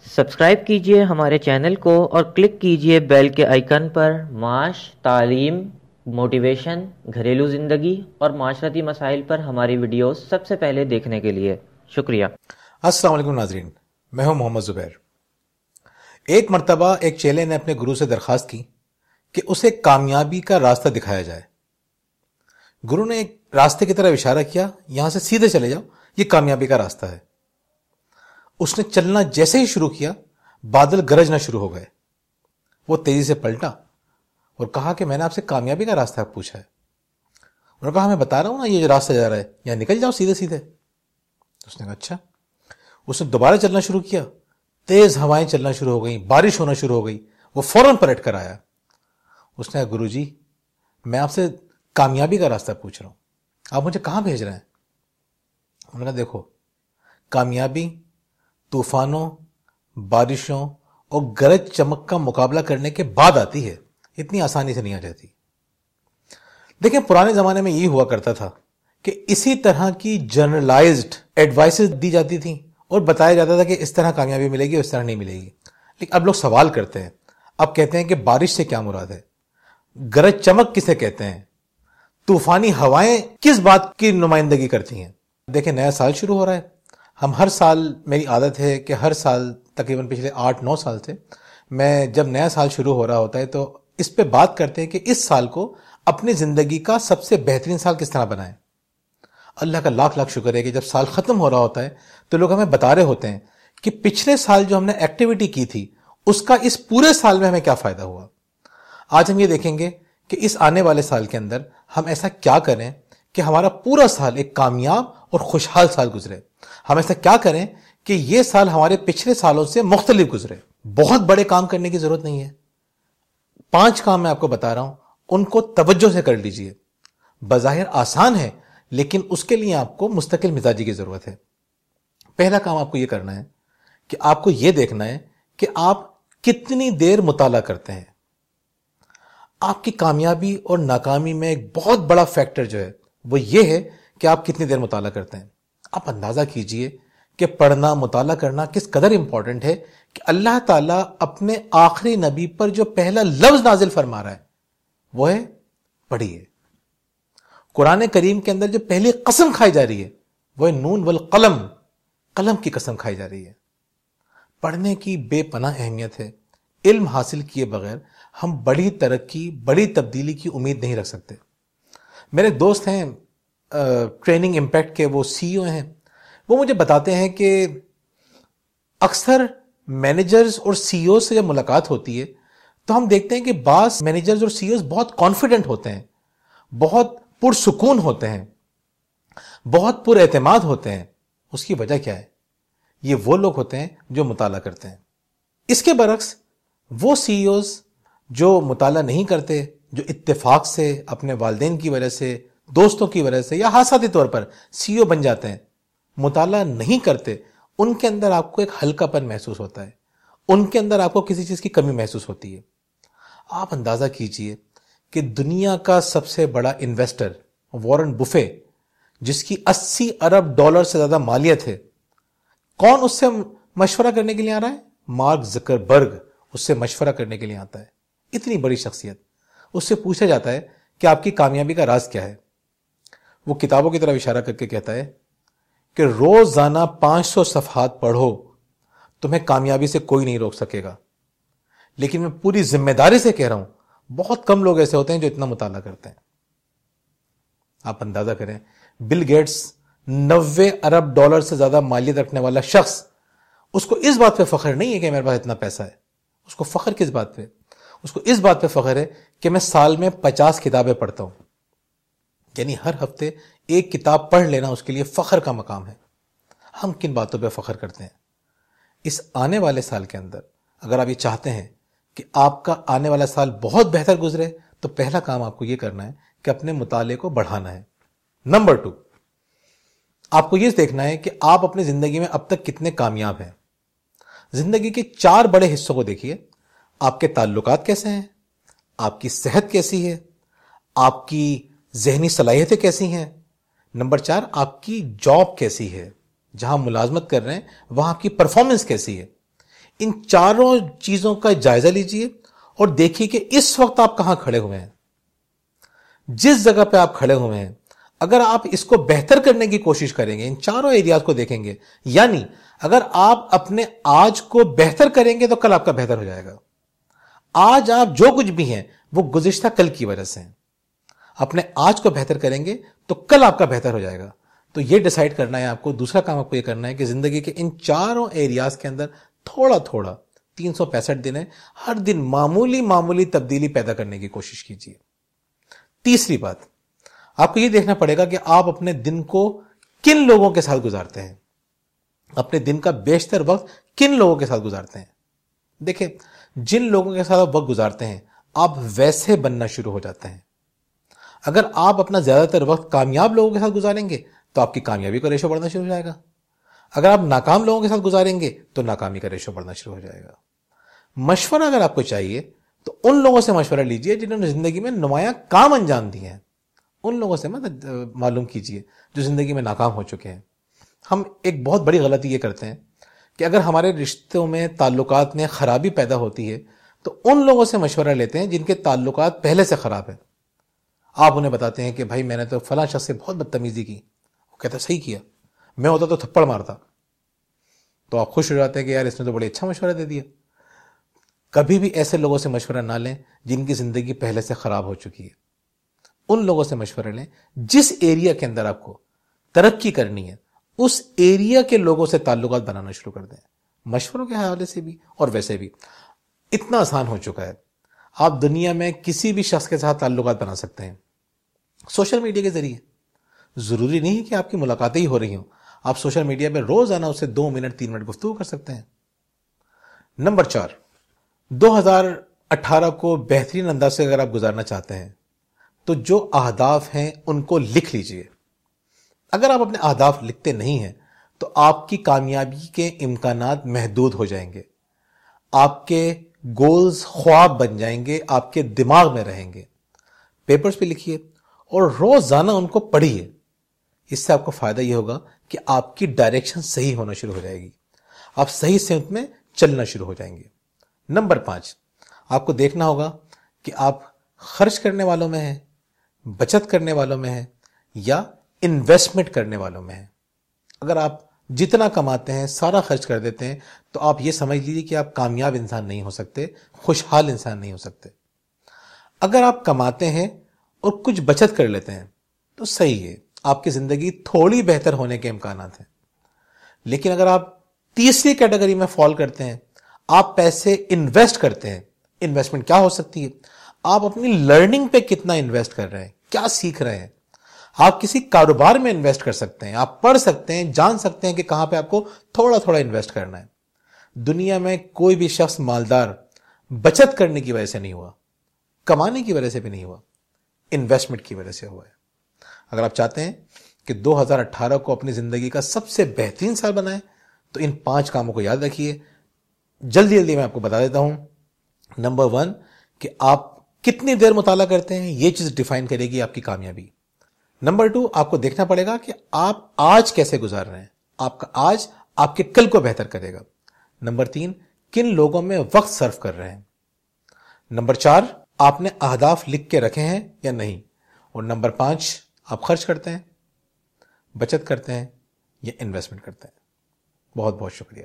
Subscribe کیجئے ہمارے channel کو اور کلک کیجئے بیل کے آئیکن پر۔ معاش، تعلیم، موٹیویشن، گھریلو زندگی اور معاشرتی مسائل پر ہماری ویڈیوز سب سے پہلے دیکھنے کے لیے شکریہ۔ السلام علیکم ناظرین، میں ہوں محمد زبیر۔ ایک مرتبہ ایک چیلے نے اپنے گرو سے درخواست کی کہ اسے کامیابی کا راستہ دکھایا جائے۔ گرو نے ایک راستے کی طرف اشارہ کیا، یہاں سے سیدھے چلے جاؤ، یہ کامیابی کا راستہ ہے۔ اس نے چلنا جیسے ہی شروع کیا، بادل گرجنا شروع ہو گئے۔ وہ تیزی سے پلٹا اور کہا کہ میں نے آپ سے کامیابی کا راستہ پوچھا ہے۔ انہوں نے کہا میں بتا رہا ہوں نا، یہ جو راستہ جا رہا ہے یہاں نکل جاؤ سیدھے سیدھے۔ اس نے کہا اچھا۔ اس نے دوبارہ چلنا شروع کیا، تیز ہوائیں چلنا شروع ہو گئیں، بارش ہونا شروع ہو گئی۔ وہ فوراً پلٹ کر آیا۔ اس نے کہا گرو جی، میں آپ سے کامیابی کا راستہ پوچھ رہا ہوں، آپ مجھے کہاں بھیج رہے ہیں؟ انہوں نے کہا دیکھو، کامیابی طوفانوں، بارشوں اور گرج چمک کا مقابلہ کرنے کے بعد آتی ہے، اتنی آسانی سے نہیں آ جاتی۔ دیکھیں، پرانے زمانے میں یہ ہوا کرتا تھا کہ اسی طرح کی جنرلائزڈ ایڈوائسز دی جاتی تھیں اور بتایا جاتا تھا کہ اس طرح کامیابی ملے گی اور اس طرح نہیں ملے گی۔ لیکن اب لوگ سوال کرتے ہیں، اب کہتے ہیں کہ بارش سے کیا مراد ہے، گرج چمک کسے کہتے ہیں، طوفانی ہوائیں کس بات کی نمائندگی کرتی ہیں۔ دیکھیں، نیا سال شروع ہو رہا ہے۔ ہم ہر سال، میری عادت ہے کہ ہر سال تقریباً پچھلے 8-9 سال سے میں جب نیا سال شروع ہو رہا ہوتا ہے تو اس پہ بات کرتے ہیں کہ اس سال کو اپنی زندگی کا سب سے بہترین سال کس طرح بنائیں۔ اللہ کا لاکھ لاکھ شکر ہے کہ جب سال ختم ہو رہا ہوتا ہے تو لوگ ہمیں بتا رہے ہوتے ہیں کہ پچھلے سال جو ہم نے ایکٹیویٹی کی تھی اس کا اس پورے سال میں ہمیں کیا فائدہ ہوا۔ آج ہم یہ دیکھیں گے کہ اس آنے والے سال کے اندر ہم ایسا کیا کریں کہ ہمارا پورا سال ایک کامیاب اور خوشحال سال گزرے۔ ہم ایسا کیا کریں کہ یہ سال ہمارے پچھلے سالوں سے مختلف گزرے۔ بہت بڑے کام کرنے کی ضرورت نہیں ہے، 5 کام میں آپ کو بتا رہا ہوں، ان کو توجہ سے کر لیجئے۔ بظاہر آسان ہے لیکن اس کے لیے آپ کو مستقل مزاجی کی ضرورت ہے۔ پہلا کام آپ کو یہ کرنا ہے کہ آپ کو یہ دیکھنا ہے کہ آپ کتنی دیر مطالعہ کرتے ہیں۔ آپ کی کامیابی اور ناکامی میں ایک بہت بڑا فیکٹر جو ہے وہ یہ ہے کہ آپ کتنی دیر مطالعہ کرتے ہیں۔ آپ اندازہ کیجئے کہ پڑھنا، مطالعہ کرنا کس قدر امپورٹنٹ ہے کہ اللہ تعالیٰ اپنے آخری نبی پر جو پہلا لفظ نازل فرما رہا ہے وہ ہے پڑھیے۔ قرآن کریم کے اندر جو پہلی قسم کھائی جا رہی ہے وہ ہے نون والقلم، قلم کی قسم کھائی جا رہی ہے۔ پڑھنے کی بے پناہ اہمیت ہے۔ علم حاصل کیے بغیر ہم بڑی ترقی، بڑی تبدیلی کی امید نہیں رکھ سکتے۔ میرے دوست ہیں ٹریننگ امپیکٹ کے، وہ سی ای او ہیں، وہ مجھے بتاتے ہیں کہ اکثر مینیجرز اور سی ای او سے جب ملاقات ہوتی ہے تو ہم دیکھتے ہیں کہ بعض مینیجرز اور سی ای اوز بہت کانفیڈنٹ ہوتے ہیں، بہت پرسکون ہوتے ہیں، بہت پر اعتماد ہوتے ہیں۔ اس کی وجہ کیا ہے؟ یہ وہ لوگ ہوتے ہیں جو مطالعہ کرتے ہیں۔ اس کے برعکس وہ سی ای اوز جو مطالعہ نہیں کرتے، جو اتفاق سے، اپنے والدین کی وجہ سے، دوستوں کی وجہ سے یا حسابی طور پر سی ای او بن جاتے ہیں، مطالعہ نہیں کرتے، ان کے اندر آپ کو ایک ہلکا پن محسوس ہوتا ہے، ان کے اندر آپ کو کسی چیز کی کمی محسوس ہوتی ہے۔ آپ اندازہ کیجئے کہ دنیا کا سب سے بڑا انویسٹر وارن بفے، جس کی $80 ارب سے زیادہ مالیت ہے، کون اس سے مشورہ کرنے کے لیے آ رہا ہے؟ مارک زکربرگ اس سے مشورہ کرنے کے لیے آتا ہے۔ اتنی بڑی شخصیت، اس سے پوچھا جاتا ہے کہ آپ کی کامیابی کا راز کیا ہے؟ وہ کتابوں کی طرف اشارہ کر کے کہتا ہے کہ روزانہ 500 صفحات پڑھو، تمہیں کامیابی سے کوئی نہیں روک سکے گا۔ لیکن میں پوری ذمہ داری سے کہہ رہا ہوں، بہت کم لوگ ایسے ہوتے ہیں جو اتنا مطالعہ کرتے ہیں۔ آپ اندازہ کریں، بل گیٹس $90 ارب سے زیادہ مالیت رکھنے والا شخص، اس کو اس بات پہ فخر نہیں ہے کہ میرے پاس اتنا پیسہ ہے۔ اس کو فخر کس بات پہ؟ اس کو اس بات پہ فخر ہے کہ میں سال میں 50 کتابیں پڑھتا ہوں۔ یعنی ہر ہفتے ایک کتاب پڑھ لینا اس کے لیے فخر کا مقام ہے۔ ہم کن باتوں پہ فخر کرتے ہیں؟ اس آنے والے سال کے اندر اگر آپ یہ چاہتے ہیں کہ آپ کا آنے والا سال بہت بہتر گزرے تو پہلا کام آپ کو یہ کرنا ہے کہ اپنے مطالعے کو بڑھانا ہے۔ نمبر 2، آپ کو یہ دیکھنا ہے کہ آپ اپنی زندگی میں اب تک کتنے کامیاب ہیں۔ زندگی کے 4 بڑے حصوں کو دیکھیے۔ آپ کے تعلقات کیسے ہیں، آپ کی صحت کیسی ہے، آپ کی ذہنی صلاحیتیں کیسی ہیں، نمبر 4 آپ کی جاب کیسی ہے، جہاں ملازمت کر رہے ہیں وہاں آپ کی پرفارمنس کیسی ہے۔ ان چاروں چیزوں کا جائزہ لیجئے اور دیکھیے کہ اس وقت آپ کہاں کھڑے ہوئے ہیں. جس جگہ پہ آپ کھڑے ہوئے ہیں اگر آپ اس کو بہتر کرنے کی کوشش کریں گے, ان چاروں ایریاز کو دیکھیں گے, یعنی اگر آپ اپنے آج کو بہتر کریں گے تو کل آپ کا بہتر ہو جائے گا. آج آپ جو کچھ بھی ہیں وہ گزشتہ کل کی وجہ سے ہیں. اپنے آج کو بہتر کریں گے تو کل آپ کا بہتر ہو جائے گا. تو یہ ڈیسائیڈ کرنا ہے آپ کو. دوسرا کام آپ کو یہ کرنا ہے کہ زندگی کے ان چاروں ایریاز کے اندر تھوڑا تھوڑا 365 دن ہے, ہر دن معمولی تبدیلی پیدا کرنے کی کوشش کیجیے. تیسری بات, آپ کو یہ دیکھنا پڑے گا کہ آپ اپنے دن کو کن لوگوں کے ساتھ گزارتے ہیں, اپنے دن کا بیشتر وقت کن لوگوں کے ساتھ گزارتے ہیں. دیکھیں, جن لوگوں کے ساتھ آپ وقت گزارتے ہیں آپ ویسے بننا شروع ہو جاتے ہیں. اگر آپ اپنا زیادہ تر وقت کامیاب لوگوں کے ساتھ گزاریں گے تو آپ کی کامیابی کا ریشو بڑھنا شروع ہو جائے گا. اگر آپ ناکام لوگوں کے ساتھ گزاریں گے تو ناکامی کا ریشو بڑھنا شروع ہو جائے گا. مشورہ اگر آپ کو چاہیے تو ان لوگوں سے مشورہ لیجئے جنہوں نے زندگی میں نمایاں کام انجام دیے ہیں. ان لوگوں سے مت معلوم کیجئے جو زندگی میں ناکام ہو چکے ہیں. ہم ایک بہت بڑی غلطی یہ کرتے ہیں کہ اگر ہمارے رشتوں میں تعلقات میں خرابی پیدا ہوتی ہے تو ان لوگوں سے مشورہ لیتے ہیں جن کے تعلقات پہلے سے خراب ہیں. آپ انہیں بتاتے ہیں کہ بھائی میں نے تو فلاں شخص سے بہت بدتمیزی کی. وہ کہتا صحیح کیا, میں ہوتا تو تھپڑ مارتا. تو آپ خوش ہو جاتے ہیں کہ یار اس نے تو بڑی اچھا مشورہ دے دیا. کبھی بھی ایسے لوگوں سے مشورہ نہ لیں جن کی زندگی پہلے سے خراب ہو چکی ہے. ان لوگوں سے مشورہ لیں جس ایریا کے اندر آپ کو ترقی کرنی ہے اس ایریا کے لوگوں سے تعلقات بنانا شروع کر دیں. مشوروں کے حوالے سے بھی اور ویسے بھی اتنا آسان ہو چکا ہے. آپ دنیا میں کسی بھی شخص کے ساتھ تعلقات بنا سکتے ہیں سوشل میڈیا کے ذریعے. ضروری نہیں کہ آپ کی ملاقاتیں ہی ہو رہی ہوں, آپ سوشل میڈیا پہ روزانہ اس سے 2 منٹ 3 منٹ گفتگو کر سکتے ہیں. نمبر 4, 2018 کو بہترین انداز سے اگر آپ گزارنا چاہتے ہیں تو جو اہداف ہیں ان کو لکھ لیجئے. اگر آپ اپنے اہداف لکھتے نہیں ہیں تو آپ کی کامیابی کے امکانات محدود ہو جائیں گے. آپ کے گولز خواب بن جائیں گے, آپ کے دماغ میں رہیں گے. پیپرز پہ لکھیے اور روزانہ ان کو پڑھیے. اس سے آپ کو فائدہ یہ ہوگا کہ آپ کی ڈائریکشن صحیح ہونا شروع ہو جائے گی, آپ صحیح سمت میں چلنا شروع ہو جائیں گے. نمبر 5, آپ کو دیکھنا ہوگا کہ آپ خرچ کرنے والوں میں ہیں, بچت کرنے والوں میں ہیں یا انویسٹمنٹ کرنے والوں میں ہیں. اگر آپ جتنا کماتے ہیں سارا خرچ کر دیتے ہیں تو آپ یہ سمجھ لیجیے کہ آپ کامیاب انسان نہیں ہو سکتے, خوشحال انسان نہیں ہو سکتے. اگر آپ کماتے ہیں اور کچھ بچت کر لیتے ہیں تو صحیح ہے, آپ کی زندگی تھوڑی بہتر ہونے کے امکانات ہیں. لیکن اگر آپ تیسری کیٹیگری میں فال کرتے ہیں, آپ پیسے انویسٹ کرتے ہیں. انویسٹمنٹ کیا ہو سکتی ہے؟ آپ اپنی لرننگ پہ کتنا انویسٹ کر رہے ہیں, کیا سیکھ رہے ہیں. آپ کسی کاروبار میں انویسٹ کر سکتے ہیں, آپ پڑھ سکتے ہیں, جان سکتے ہیں کہ کہاں پہ آپ کو تھوڑا تھوڑا انویسٹ کرنا ہے. دنیا میں کوئی بھی شخص مالدار بچت کرنے کی وجہ سے نہیں ہوا, کمانے کی وجہ سے بھی نہیں ہوا, انویسٹمنٹ کی وجہ سے ہوا ہے. اگر آپ چاہتے ہیں کہ 2018 کو اپنی زندگی کا سب سے بہترین سال بنائیں تو ان 5 کاموں کو یاد رکھیے. جلدی میں آپ کو بتا دیتا ہوں. نمبر 1 کہ آپ کتنی دیر مطالعہ کرتے ہیں, یہ چیز ڈیفائن کرے گی آپ کی کامیابی. نمبر 2, آپ کو دیکھنا پڑے گا کہ آپ آج کیسے گزار رہے ہیں, آپ کا آج آپ کے کل کو بہتر کرے گا. نمبر 3, کن لوگوں میں وقت صرف کر رہے ہیں. نمبر 4, آپ نے اہداف لکھ کے رکھے ہیں یا نہیں. اور نمبر 5, آپ خرچ کرتے ہیں, بچت کرتے ہیں یا انویسٹمنٹ کرتے ہیں. بہت بہت شکریہ.